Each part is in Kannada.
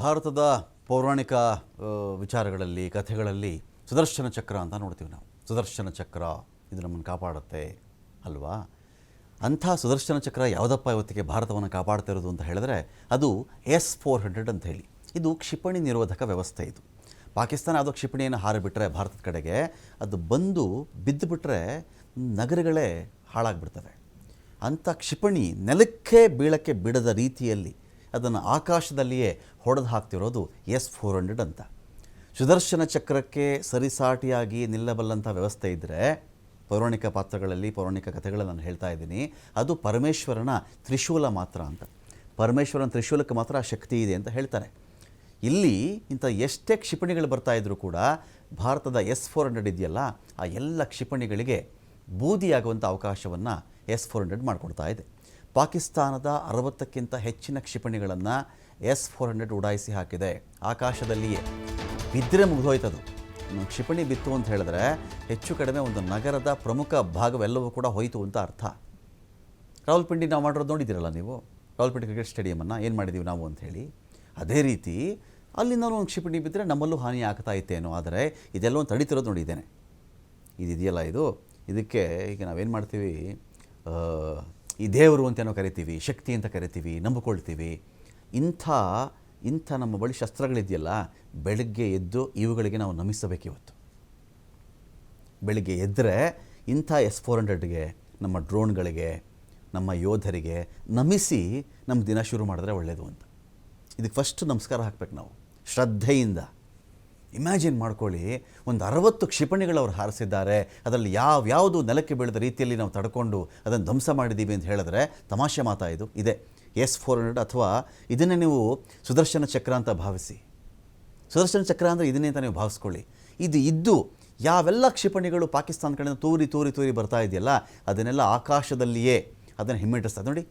ಭಾರತದ ಪೌರಾಣಿಕ ವಿಚಾರಗಳಲ್ಲಿ ಕಥೆಗಳಲ್ಲಿ ಸುದರ್ಶನ ಚಕ್ರ ಅಂತ ನೋಡ್ತೀವಿ ನಾವು. ಸುದರ್ಶನ ಚಕ್ರ ಇದು ನಮ್ಮನ್ನು ಕಾಪಾಡುತ್ತೆ ಅಲ್ವಾ? ಅಂಥ ಸುದರ್ಶನ ಚಕ್ರ ಯಾವುದಪ್ಪ ಇವತ್ತಿಗೆ ಭಾರತವನ್ನು ಕಾಪಾಡ್ತಾ ಇರೋದು ಅಂತ ಹೇಳಿದ್ರೆ ಅದು S-400 ಅಂತ ಹೇಳಿ. ಇದು ಕ್ಷಿಪಣಿ ನಿರೋಧಕ ವ್ಯವಸ್ಥೆ. ಇದು ಪಾಕಿಸ್ತಾನ ಯಾವುದೋ ಕ್ಷಿಪಣಿಯನ್ನು ಹಾರಿಬಿಟ್ರೆ ಭಾರತದ ಕಡೆಗೆ ಅದು ಬಂದು ಬಿದ್ದುಬಿಟ್ರೆ ನಗರಗಳೇ ಹಾಳಾಗ್ಬಿಡ್ತವೆ. ಅಂಥ ಕ್ಷಿಪಣಿ ನೆಲಕ್ಕೆ ಬೀಳಕ್ಕೆ ಬಿಡದ ರೀತಿಯಲ್ಲಿ ಅದನ್ನು ಆಕಾಶದಲ್ಲಿಯೇ ಹೊಡೆದು ಹಾಕ್ತಿರೋದು S-400 ಅಂತ. ಸುದರ್ಶನ ಚಕ್ರಕ್ಕೆ ಸರಿಸಾಟಿಯಾಗಿ ನಿಲ್ಲಬಲ್ಲಂಥ ವ್ಯವಸ್ಥೆ ಇದ್ದರೆ ಪೌರಾಣಿಕ ಪಾತ್ರಗಳಲ್ಲಿ ಪೌರಾಣಿಕ ಕಥೆಗಳಲ್ಲಿ ನಾನು ಹೇಳ್ತಾ ಇದ್ದೀನಿ, ಅದು ಪರಮೇಶ್ವರನ ತ್ರಿಶೂಲ ಮಾತ್ರ ಅಂತ. ಪರಮೇಶ್ವರನ ತ್ರಿಶೂಲಕ್ಕೆ ಮಾತ್ರ ಶಕ್ತಿ ಇದೆ ಅಂತ ಹೇಳ್ತಾರೆ. ಇಲ್ಲಿ ಇಂಥ ಎಷ್ಟೇ ಕ್ಷಿಪಣಿಗಳು ಬರ್ತಾಯಿದ್ರು ಕೂಡ ಭಾರತದ S-400 ಇದೆಯಲ್ಲ, ಆ ಎಲ್ಲ ಕ್ಷಿಪಣಿಗಳಿಗೆ ಬೂದಿಯಾಗುವಂಥ ಅವಕಾಶವನ್ನು S-400 ಮಾಡಿಕೊಡ್ತಾ ಇದೆ. ಪಾಕಿಸ್ತಾನದ 60ಕ್ಕಿಂತ ಹೆಚ್ಚಿನ ಕ್ಷಿಪಣಿಗಳನ್ನು S-400 ಉಡಾಯಿಸಿ ಹಾಕಿದೆ. ಆಕಾಶದಲ್ಲಿಯೇ ಬಿದ್ದರೆ ಮುಗಿದೋಯ್ತದು. ಕ್ಷಿಪಣಿ ಬಿತ್ತು ಅಂತ ಹೇಳಿದ್ರೆ ಹೆಚ್ಚು ಕಡಿಮೆ ಒಂದು ನಗರದ ಪ್ರಮುಖ ಭಾಗವೆಲ್ಲವೂ ಕೂಡ ಹೋಯಿತು ಅಂತ ಅರ್ಥ. ರಾವಲ್ಪಿಂಡಿ ನಾವು ಮಾಡಿರೋದು ನೋಡಿದ್ದೀರಲ್ಲ ನೀವು, ರಾವಲ್ಪಿಂಡಿ ಕ್ರಿಕೆಟ್ ಸ್ಟೇಡಿಯಮನ್ನು ಏನು ಮಾಡಿದ್ದೀವಿ ನಾವು ಅಂಥೇಳಿ. ಅದೇ ರೀತಿ ಅಲ್ಲಿಂದ ಒಂದು ಕ್ಷಿಪಣಿ ಬಿದ್ದರೆ ನಮ್ಮಲ್ಲೂ ಹಾನಿ ಆಗ್ತಾ ಇತ್ತೇನೋ. ಆದರೆ ಇದೆಲ್ಲ ಒಂದು ತಡೀತಿರೋದು ನೋಡಿದ್ದೇನೆ. ಇದೆಯಲ್ಲ ಇದಕ್ಕೆ ಈಗ ನಾವೇನು ಮಾಡ್ತೀವಿ, ಈ ದೇವರು ಅಂತೇನೋ ಕರಿತೀವಿ, ಶಕ್ತಿ ಅಂತ ಕರಿತೀವಿ, ನಂಬಿಕೊಳ್ತೀವಿ. ಇಂಥ ನಮ್ಮ ಬಳಿ ಶಸ್ತ್ರಗಳಿದೆಯಲ್ಲ, ಬೆಳಗ್ಗೆ ಎದ್ದು ಇವುಗಳಿಗೆ ನಾವು ನಮಿಸಬೇಕಿವತ್ತು. ಬೆಳಗ್ಗೆ ಎದ್ದರೆ ಇಂಥ S-400ಗೆ, ನಮ್ಮ ಡ್ರೋನ್ಗಳಿಗೆ, ನಮ್ಮ ಯೋಧರಿಗೆ ನಮಿಸಿ ನಮ್ಮ ದಿನ ಶುರು ಮಾಡಿದ್ರೆ ಒಳ್ಳೆಯದು ಅಂತ. ಇದಕ್ಕೆ ಫಸ್ಟ್ ನಮಸ್ಕಾರ ಹಾಕಬೇಕು ನಾವು ಶ್ರದ್ಧೆಯಿಂದ. ಇಮ್ಯಾಜಿನ್ ಮಾಡ್ಕೊಳ್ಳಿ, ಒಂದು 60 ಕ್ಷಿಪಣಿಗಳು ಅವ್ರು ಹಾರಿಸಿದ್ದಾರೆ, ಅದರಲ್ಲಿ ಯಾವುದು ನೆಲಕ್ಕೆ ಬೀಳದ ರೀತಿಯಲ್ಲಿ ನಾವು ತಡ್ಕೊಂಡು ಅದನ್ನು ಧ್ವಂಸ ಮಾಡಿದ್ದೀವಿ ಅಂತ ಹೇಳಿದ್ರೆ ತಮಾಷೆ ಮಾತಾ ಇದು. ಇದೆ S-400 ಅಥವಾ ಇದನ್ನೇ ನೀವು ಸುದರ್ಶನ ಚಕ್ರ ಅಂತ ಭಾವಿಸಿ. ಸುದರ್ಶನ ಚಕ್ರ ಅಂದರೆ ಇದನ್ನೇ ಅಂತ ನೀವು ಭಾವಿಸ್ಕೊಳ್ಳಿ. ಇದ್ದು ಯಾವೆಲ್ಲ ಕ್ಷಿಪಣಿಗಳು ಪಾಕಿಸ್ತಾನ ಕಡೆಯಿಂದ ತೂರಿ ಬರ್ತಾ ಇದೆಯಲ್ಲ, ಅದನ್ನೆಲ್ಲ ಆಕಾಶದಲ್ಲಿಯೇ ಅದನ್ನು ಹಿಮ್ಮೆಟ್ಟಿಸ್ತದೆ ನೋಡಿ.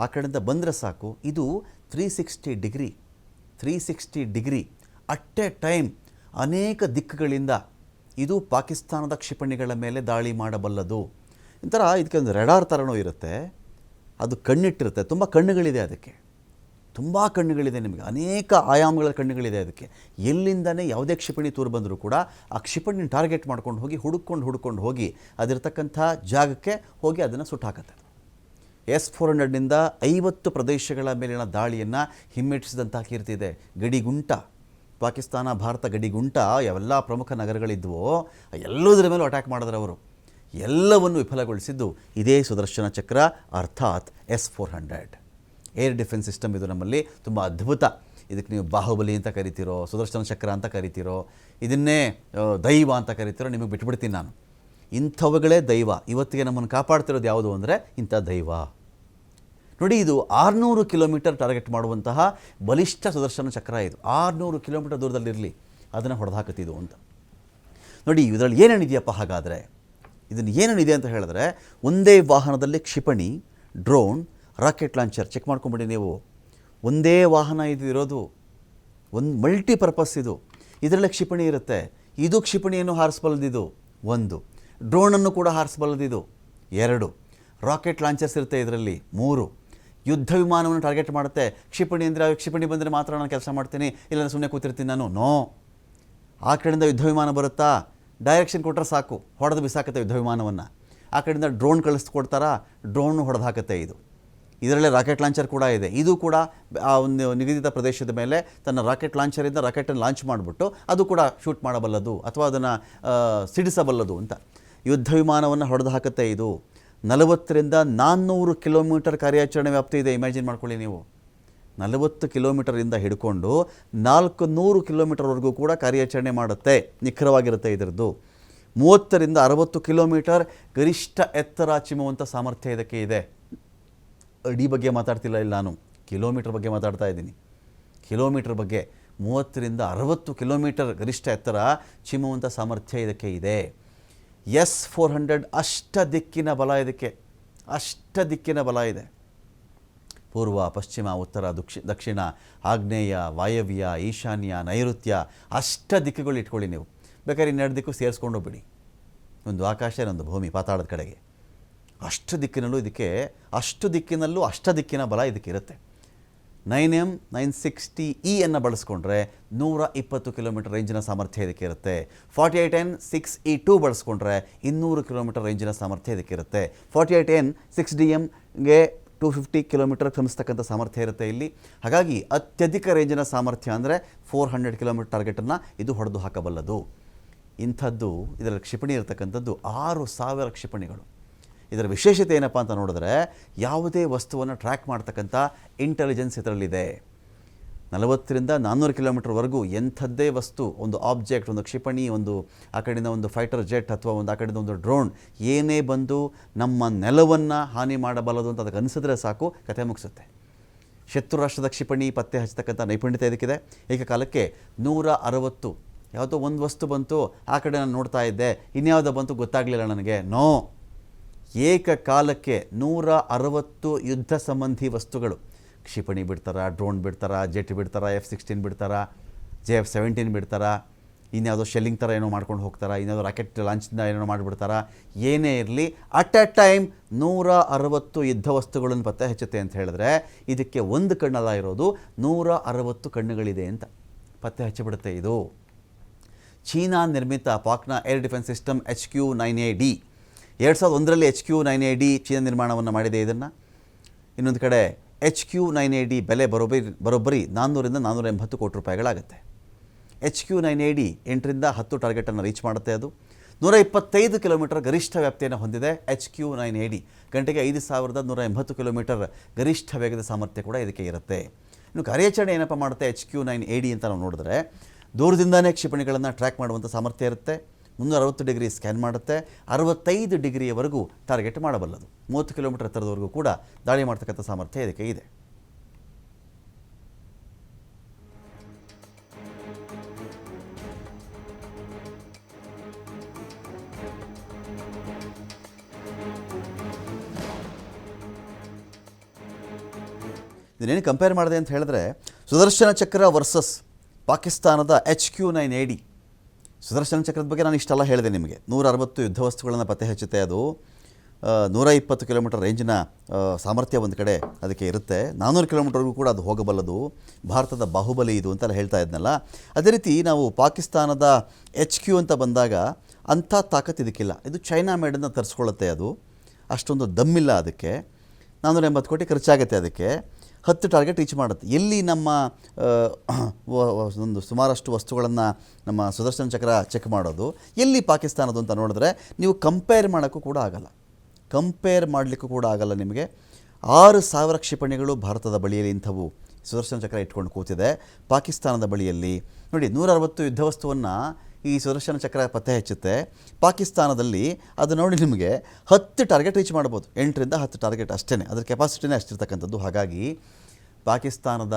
ಆ ಕಡೆಯಿಂದ ಬಂದರೆ ಸಾಕು, ಇದು 360 ಡಿಗ್ರಿ ಅಟ್ ಎ ಟೈಮ್ ಅನೇಕ ದಿಕ್ಕುಗಳಿಂದ ಇದು ಪಾಕಿಸ್ತಾನದ ಕ್ಷಿಪಣಿಗಳ ಮೇಲೆ ದಾಳಿ ಮಾಡಬಲ್ಲದು. ಒಂಥರ ಇದಕ್ಕೆ ಒಂದು ರೆಡಾರ್ ಥರನೂ ಇರುತ್ತೆ, ಅದು ಕಣ್ಣಿಟ್ಟಿರುತ್ತೆ. ತುಂಬ ಕಣ್ಣುಗಳಿದೆ ಅದಕ್ಕೆ, ತುಂಬ ಕಣ್ಣುಗಳಿದೆ. ನಿಮಗೆ ಅನೇಕ ಆಯಾಮಗಳ ಕಣ್ಣುಗಳಿದೆ ಅದಕ್ಕೆ. ಎಲ್ಲಿಂದನೇ ಯಾವುದೇ ಕ್ಷಿಪಣಿ ತೂರು ಬಂದರೂ ಕೂಡ ಆ ಕ್ಷಿಪಣಿನ ಟಾರ್ಗೆಟ್ ಮಾಡ್ಕೊಂಡು ಹೋಗಿ ಹುಡುಕೊಂಡು ಹೋಗಿ ಅದಿರ್ತಕ್ಕಂಥ ಜಾಗಕ್ಕೆ ಹೋಗಿ ಅದನ್ನು ಸುಟ್ಟಾಕತ್ತೆ. S-400ನಿಂದ 50 ಪ್ರದೇಶಗಳ ಮೇಲಿನ ದಾಳಿಯನ್ನು ಹಿಮ್ಮೆಟ್ಟಿಸಿದಂಥ ಕೀರ್ತಿ ಇದೆ. ಗಡಿಗುಂಟ ಪಾಕಿಸ್ತಾನ ಭಾರತ ಗಡಿಗುಂಟ ಯಾವೆಲ್ಲ ಪ್ರಮುಖ ನಗರಗಳಿದ್ವೋ ಎಲ್ಲದರ ಮೇಲೂ ಅಟ್ಯಾಕ್ ಮಾಡಿದ್ರೆ ಅವರು. ಎಲ್ಲವನ್ನು ವಿಫಲಗೊಳಿಸಿದ್ದು ಇದೇ ಸುದರ್ಶನ ಚಕ್ರ ಅರ್ಥಾತ್ S-400 ಏರ್ ಡಿಫೆನ್ಸ್ ಸಿಸ್ಟಮ್. ಇದು ನಮ್ಮಲ್ಲಿ ತುಂಬ ಅದ್ಭುತ. ಇದಕ್ಕೆ ನೀವು ಬಾಹುಬಲಿ ಅಂತ ಕರಿತೀರೋ, ಸುದರ್ಶನ ಚಕ್ರ ಅಂತ ಕರಿತೀರೋ, ಇದನ್ನೇ ದೈವ ಅಂತ ಕರಿತೀರೋ, ನಿಮಗೆ ಬಿಟ್ಬಿಡ್ತೀನಿ ನಾನು. ಇಂಥವುಗಳೇ ದೈವ. ಇವತ್ತಿಗೆ ನಮ್ಮನ್ನು ಕಾಪಾಡ್ತಿರೋದು ಯಾವುದು ಅಂದರೆ ಇಂಥ ದೈವ. ನೋಡಿ, ಇದು 600 ಕಿಲೋಮೀಟರ್ ಟಾರ್ಗೆಟ್ ಮಾಡುವಂತಹ ಬಲಿಷ್ಠ ಸುದರ್ಶನ ಚಕ್ರ. ಇದು 600 ಕಿಲೋಮೀಟರ್ ದೂರದಲ್ಲಿರಲಿ, ಅದನ್ನು ಹೊಡೆದಾಕತ್ತಿದ್ದು ಅಂತ ನೋಡಿ. ಇದರಲ್ಲಿ ಏನೇನಿದೆಯಪ್ಪ ಹಾಗಾದರೆ? ಇದನ್ನು ಏನೇನಿದೆ ಅಂತ ಹೇಳಿದ್ರೆ, ಒಂದೇ ವಾಹನದಲ್ಲಿ ಕ್ಷಿಪಣಿ, ಡ್ರೋನ್, ರಾಕೆಟ್ ಲಾಂಚರ್. ಚೆಕ್ ಮಾಡ್ಕೊಂಬಿಡಿ ನೀವು. ಒಂದೇ ವಾಹನ ಇದು ಇರೋದು, ಒಂದು ಮಲ್ಟಿಪರ್ಪಸ್ ಇದು. ಇದರಲ್ಲೇ ಕ್ಷಿಪಣಿ ಇರುತ್ತೆ. ಇದು ಕ್ಷಿಪಣಿಯನ್ನು ಹಾರಿಸಬಲ್ಲದಿದು 1, ಡ್ರೋನನ್ನು ಕೂಡ ಹಾರಿಸಬಲ್ಲದಿದು 2, ರಾಕೆಟ್ ಲಾಂಚರ್ಸ್ ಇರುತ್ತೆ ಇದರಲ್ಲಿ 3, ಯುದ್ಧ ವಿಮಾನವನ್ನು ಟಾರ್ಗೆಟ್ ಮಾಡುತ್ತೆ. ಕ್ಷಿಪಣಿ ಅಂದರೆ ಕ್ಷಿಪಣಿ ಬಂದರೆ ಮಾತ್ರ ನಾನು ಕೆಲಸ ಮಾಡ್ತೀನಿ, ಇಲ್ಲ ಸುಮ್ಮನೆ ಕೂತಿರ್ತೀನಿ ನಾನು. ನೋ, ಆ ಕಡೆಯಿಂದ ಯುದ್ಧ ವಿಮಾನ ಬರುತ್ತಾ, ಡೈರೆಕ್ಷನ್ ಕೊಟ್ಟರೆ ಸಾಕು, ಹೊಡೆದು ಬಿಸಾಕತ್ತೆ ಯುದ್ಧ ವಿಮಾನವನ್ನು. ಆ ಕಡೆಯಿಂದ ಡ್ರೋನ್ ಕಳಿಸ್ಕೊಡ್ತಾರಾ, ಡ್ರೋನ್ ಹೊಡೆದು ಹಾಕತ್ತೆ ಇದು. ಇದರಲ್ಲೇ ರಾಕೆಟ್ ಲಾಂಚರ್ ಕೂಡ ಇದೆ. ಇದು ಕೂಡ ಆ ಒಂದು ನಿಗದಿತ ಪ್ರದೇಶದ ಮೇಲೆ ತನ್ನ ರಾಕೆಟ್ ಲಾಂಚರಿಂದ ರಾಕೆಟನ್ನು ಲಾಂಚ್ ಮಾಡಿಬಿಟ್ಟು ಅದು ಕೂಡ ಶೂಟ್ ಮಾಡಬಲ್ಲದು ಅಥವಾ ಅದನ್ನು ಸಿಡಿಸಬಲ್ಲದು ಅಂತ. ಯುದ್ಧ ವಿಮಾನವನ್ನು ಹೊಡೆದು ಹಾಕತ್ತೆ ಇದು. 40ರಿಂದ 400 ಕಿಲೋಮೀಟರ್ ಕಾರ್ಯಾಚರಣೆ ವ್ಯಾಪ್ತಿ ಇದೆ. ಇಮ್ಯಾಜಿನ್ ಮಾಡ್ಕೊಳ್ಳಿ ನೀವು. 40 ಕಿಲೋಮೀಟರಿಂದ ಹಿಡ್ಕೊಂಡು 400 ಕಿಲೋಮೀಟರ್ವರೆಗೂ ಕೂಡ ಕಾರ್ಯಾಚರಣೆ ಮಾಡುತ್ತೆ. ನಿಖರವಾಗಿರುತ್ತೆ ಇದರದ್ದು. 30ರಿಂದ 60 ಕಿಲೋಮೀಟರ್ ಗರಿಷ್ಠ ಎತ್ತರ ಚಿಮ್ಮುವಂಥ ಸಾಮರ್ಥ್ಯ ಇದಕ್ಕೆ ಇದೆ. ಅಡಿ ಬಗ್ಗೆ ಮಾತಾಡ್ತಿಲ್ಲ ಇಲ್ಲ ನಾನು, ಕಿಲೋಮೀಟರ್ ಬಗ್ಗೆ ಮಾತಾಡ್ತಾ ಇದ್ದೀನಿ. ಕಿಲೋಮೀಟರ್ ಬಗ್ಗೆ 30ರಿಂದ 60 ಕಿಲೋಮೀಟರ್ ಗರಿಷ್ಠ ಎತ್ತರ ಚಿಮ್ಮುವಂಥ ಸಾಮರ್ಥ್ಯ ಇದಕ್ಕೆ ಇದೆ. S-400 ಅಷ್ಟ ದಿಕ್ಕಿನ ಬಲ ಇದಕ್ಕೆ, ಅಷ್ಟ ದಿಕ್ಕಿನ ಬಲ ಇದೆ. ಪೂರ್ವ, ಪಶ್ಚಿಮ, ಉತ್ತರ, ದಕ್ಷಿಣ, ಆಗ್ನೇಯ, ವಾಯವ್ಯ, ಈಶಾನ್ಯ, ನೈಋತ್ಯ, ಅಷ್ಟ ದಿಕ್ಕುಗಳು ಇಟ್ಕೊಳ್ಳಿ ನೀವು. ಬೇಕಾದ್ರೆ 2 ದಿಕ್ಕು ಸೇರಿಸ್ಕೊಂಡು ಬಿಡಿ. ಒಂದು ಆಕಾಶ, ಇನ್ನೊಂದು ಭೂಮಿ, ಪಾತಾಳದ ಕಡೆಗೆ. ಅಷ್ಟು ದಿಕ್ಕಿನಲ್ಲೂ ಅಷ್ಟು ದಿಕ್ಕಿನ ಬಲ ಇದಕ್ಕಿರುತ್ತೆ. 9M 960E ಅನ್ನು ಬಳಸ್ಕೊಂಡ್ರೆ 120 ಕಿಲೋಮೀಟರ್ ರೇಂಜಿನ ಸಾಮರ್ಥ್ಯ ಇದಕ್ಕೆ ಇರುತ್ತೆ. 48N 6E2 ಬಳಸ್ಕೊಂಡ್ರೆ 200 ಕಿಲೋಮೀಟರ್ ರೇಂಜಿನ ಸಾಮರ್ಥ್ಯ ಇದಕ್ಕೆ ಇರುತ್ತೆ. 48N 6DM-ಗೆ 250 ಕಿಲೋಮೀಟರ್ ಕ್ರಮಿಸ್ತಕ್ಕಂಥ ಸಾಮರ್ಥ್ಯ ಇರುತ್ತೆ ಇಲ್ಲಿ. ಹಾಗಾಗಿ ಅತ್ಯಧಿಕ ರೇಂಜಿನ ಸಾಮರ್ಥ್ಯ ಅಂದರೆ 400 ಕಿಲೋಮೀಟರ್ ಟಾರ್ಗೆಟನ್ನು ಇದು ಹೊಡೆದು ಹಾಕಬಲ್ಲದು. ಇಂಥದ್ದು ಇದರ ಕ್ಷಿಪಣಿ ಇರತಕ್ಕಂಥದ್ದು 6000 ಕ್ಷಿಪಣಿಗಳು. ಇದರ ವಿಶೇಷತೆ ಏನಪ್ಪ ಅಂತ ನೋಡಿದ್ರೆ ಯಾವುದೇ ವಸ್ತುವನ್ನು ಟ್ರ್ಯಾಕ್ ಮಾಡ್ತಕ್ಕಂಥ ಇಂಟೆಲಿಜೆನ್ಸ್ ಇದರಲ್ಲಿದೆ. 40ರಿಂದ 400 ಕಿಲೋಮೀಟರ್ವರೆಗೂ ಎಂಥದ್ದೇ ವಸ್ತು, ಒಂದು ಆಬ್ಜೆಕ್ಟ್, ಒಂದು ಕ್ಷಿಪಣಿ, ಒಂದು ಆ ಕಡೆಯಿಂದ ಒಂದು ಫೈಟರ್ ಜೆಟ್ ಅಥವಾ ಒಂದು ಆ ಕಡೆಯಿಂದ ಒಂದು ಡ್ರೋನ್ ಏನೇ ಬಂದು ನಮ್ಮ ನೆಲವನ್ನು ಹಾನಿ ಮಾಡಬಲ್ಲದು ಅಂತ ಅದಕ್ಕೆ ಅನಿಸಿದ್ರೆ ಸಾಕು, ಕಥೆ ಮುಗಿಸುತ್ತೆ. ಶತ್ರು ರಾಷ್ಟ್ರದ ಕ್ಷಿಪಣಿ ಪತ್ತೆ ಹಚ್ಚತಕ್ಕಂಥ ನೈಪುಣ್ಯತೆ ಇದಕ್ಕಿದೆ. ಏಕಕಾಲಕ್ಕೆ 160 ಯಾವುದೋ ಒಂದು ವಸ್ತು ಬಂತು, ಆ ಕಡೆ ನಾನು ನೋಡ್ತಾ ಇದ್ದೆ, ಇನ್ಯಾವುದೋ ಬಂತು ಗೊತ್ತಾಗಲಿಲ್ಲ ನನಗೆ, ನೋ, ಏಕಕಾಲಕ್ಕೆ 160 ಯುದ್ಧ ಸಂಬಂಧಿ ವಸ್ತುಗಳು, ಕ್ಷಿಪಣಿ ಬಿಡ್ತಾರ, ಡ್ರೋನ್ ಬಿಡ್ತಾರ, ಜೆಟ್ ಬಿಡ್ತಾರ, F-16 ಬಿಡ್ತಾರ, JF-17 ಬಿಡ್ತಾರ, ಇನ್ಯಾವುದೋ ಶೆಲ್ಲಿಂಗ್ ಥರ ಏನೋ ಮಾಡ್ಕೊಂಡು ಹೋಗ್ತಾರ, ಇನ್ಯಾವುದೋ ರಾಕೆಟ್ ಲಾಂಚಿಂದ ಏನೋ ಮಾಡಿಬಿಡ್ತಾರ. ಏನೇ ಇರಲಿ ಅಟ್ ಎ ಟೈಮ್ 160 ಯುದ್ಧ ವಸ್ತುಗಳನ್ನು ಪತ್ತೆ ಹಚ್ಚುತ್ತೆ ಅಂತ ಹೇಳಿದ್ರೆ ಇದಕ್ಕೆ ಒಂದು ಕಣ್ಣಲ್ಲ ಇರೋದು, 160 ಕಣ್ಣುಗಳಿದೆ ಅಂತ ಪತ್ತೆ ಹಚ್ಚಿಬಿಡುತ್ತೆ ಇದು. ಚೀನಾ ನಿರ್ಮಿತ ಪಾಕ್ನ ಏರ್ ಡಿಫೆನ್ಸ್ ಸಿಸ್ಟಮ್ HQ-9AD 2001ರಲ್ಲಿ HQ-9AD ಚೀನಾ ನಿರ್ಮಾಣವನ್ನು ಮಾಡಿದೆ ಇದನ್ನು. ಇನ್ನೊಂದು ಕಡೆ HQ-9AD ಬೆಲೆ ಬರೋಬ್ಬರಿ 400ರಿಂದ 480 ಕೋಟಿ ರೂಪಾಯಿಗಳಾಗುತ್ತೆ. HQ-9AD 8ರಿಂದ 10 ಟಾರ್ಗೆಟನ್ನು ರೀಚ್ ಮಾಡುತ್ತೆ. ಅದು 125 ಕಿಲೋಮೀಟರ್ ಗರಿಷ್ಠ ವ್ಯಾಪ್ತಿಯನ್ನು ಹೊಂದಿದೆ. HQ-9AD ಗಂಟೆಗೆ 5180 ಕಿಲೋಮೀಟರ್ ಗರಿಷ್ಠ ವೇಗದ ಸಾಮರ್ಥ್ಯ ಕೂಡ ಇದಕ್ಕೆ ಇರುತ್ತೆ. ಇನ್ನು ಕಾರ್ಯಾಚರಣೆ ಏನಪ್ಪ ಮಾಡುತ್ತೆ HQ-9AD ಅಂತ ನಾವು ನೋಡಿದ್ರೆ, ದೂರದಿಂದನೇ ಕ್ಷಿಪಣಿಗಳನ್ನು ಟ್ರ್ಯಾಕ್ ಮಾಡುವಂಥ ಸಾಮರ್ಥ್ಯ ಇರುತ್ತೆ. 360 ಡಿಗ್ರಿ ಸ್ಕ್ಯಾನ್ ಮಾಡುತ್ತೆ. 65 ಡಿಗ್ರಿಯವರೆಗೂ ಟಾರ್ಗೆಟ್ ಮಾಡಬಲ್ಲದು. 30 ಕಿಲೋಮೀಟರ್ ಎತ್ತರದವರೆಗೂ ಕೂಡ ದಾಳಿ ಮಾಡ್ತಕ್ಕಂಥ ಸಾಮರ್ಥ್ಯ ಇದಕ್ಕೆ ಇದೆ. ಇದನ್ನೇನು ಕಂಪೇರ್ ಮಾಡಿದೆ ಅಂತ ಹೇಳಿದ್ರೆ, ಸುದರ್ಶನ ಚಕ್ರ ವರ್ಸಸ್ ಪಾಕಿಸ್ತಾನದ HQ-9AD. ಸುದರ್ಶನ ಚಕ್ರದ ಬಗ್ಗೆ ನಾನು ಇಷ್ಟೆಲ್ಲ ಹೇಳಿದೆ ನಿಮಗೆ. 160 ಯುದ್ಧ ವಸ್ತುಗಳನ್ನು ಪತ್ತೆ ಹಚ್ಚುತ್ತೆ. ಅದು 120 ಕಿಲೋಮೀಟರ್ ರೇಂಜಿನ ಸಾಮರ್ಥ್ಯ ಒಂದು ಕಡೆ ಅದಕ್ಕೆ ಇರುತ್ತೆ. 400 ಕಿಲೋಮೀಟರ್ಗೂ ಕೂಡ ಅದು ಹೋಗಬಲ್ಲದು. ಭಾರತದ ಬಾಹುಬಲಿ ಇದು ಅಂತೆಲ್ಲ ಹೇಳ್ತಾ ಇದ್ನಲ್ಲ. ಅದೇ ರೀತಿ ನಾವು ಪಾಕಿಸ್ತಾನದ HQ ಅಂತ ಬಂದಾಗ ಅಂಥ ತಾಕತ್ತು ಇದಕ್ಕಿಲ್ಲ. ಇದು ಚೈನಾ ಮೇಡನ್ನು ತರಿಸ್ಕೊಳ್ಳುತ್ತೆ. ಅದು ಅಷ್ಟೊಂದು ದಮ್ಮಿಲ್ಲ ಅದಕ್ಕೆ. 480 ಕೋಟಿ ಖರ್ಚಾಗುತ್ತೆ ಅದಕ್ಕೆ. 10 ಟಾರ್ಗೆಟ್ ರೀಚ್ ಮಾಡುತ್ತೆ. ಎಲ್ಲಿ ನಮ್ಮ ಒಂದು ಸುಮಾರಷ್ಟು ವಸ್ತುಗಳನ್ನು ನಮ್ಮ ಸುದರ್ಶನ ಚಕ್ರ ಚೆಕ್ ಮಾಡೋದು, ಎಲ್ಲಿ ಪಾಕಿಸ್ತಾನದ್ದು ಅಂತ ನೋಡಿದ್ರೆ ನೀವು ಕಂಪೇರ್ ಮಾಡೋಕ್ಕೂ ಕೂಡ ಆಗಲ್ಲ. ಕಂಪೇರ್ ಮಾಡಲಿಕ್ಕೂ ಕೂಡ ಆಗಲ್ಲ ನಿಮಗೆ. 6000 ಕ್ಷಿಪಣಿಗಳು ಭಾರತದ ಬಳಿಯಲ್ಲಿ ಇಂಥವು ಸುದರ್ಶನ ಚಕ್ರ ಇಟ್ಕೊಂಡು ಕೂತಿದೆ. ಪಾಕಿಸ್ತಾನದ ಬಳಿಯಲ್ಲಿ ನೋಡಿ 160 ಯುದ್ಧ ವಸ್ತುವನ್ನು ಈ ಸುದರ್ಶನ ಚಕ್ರ ಪತ್ತೆ ಹಚ್ಚುತ್ತೆ. ಪಾಕಿಸ್ತಾನದಲ್ಲಿ ಅದು ನೋಡಿ ನಿಮಗೆ 10 ಟಾರ್ಗೆಟ್ ರೀಚ್ ಮಾಡ್ಬೋದು. 8ರಿಂದ 10 ಟಾರ್ಗೆಟ್ ಅಷ್ಟೇ, ಅದರ ಕೆಪಾಸಿಟಿನೇ ಅಷ್ಟಿರ್ತಕ್ಕಂಥದ್ದು. ಹಾಗಾಗಿ ಪಾಕಿಸ್ತಾನದ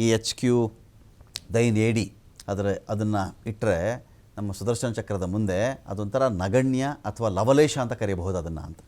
ಈ HQ-9AD ಅದನ್ನು ಇಟ್ಟರೆ ನಮ್ಮ ಸುದರ್ಶನ ಚಕ್ರದ ಮುಂದೆ ಅದೊಂಥರ ನಗಣ್ಯ ಅಥವಾ ಲವಲೇಶ ಅಂತ ಕರೆಯಬಹುದು ಅದನ್ನು ಅಂತ.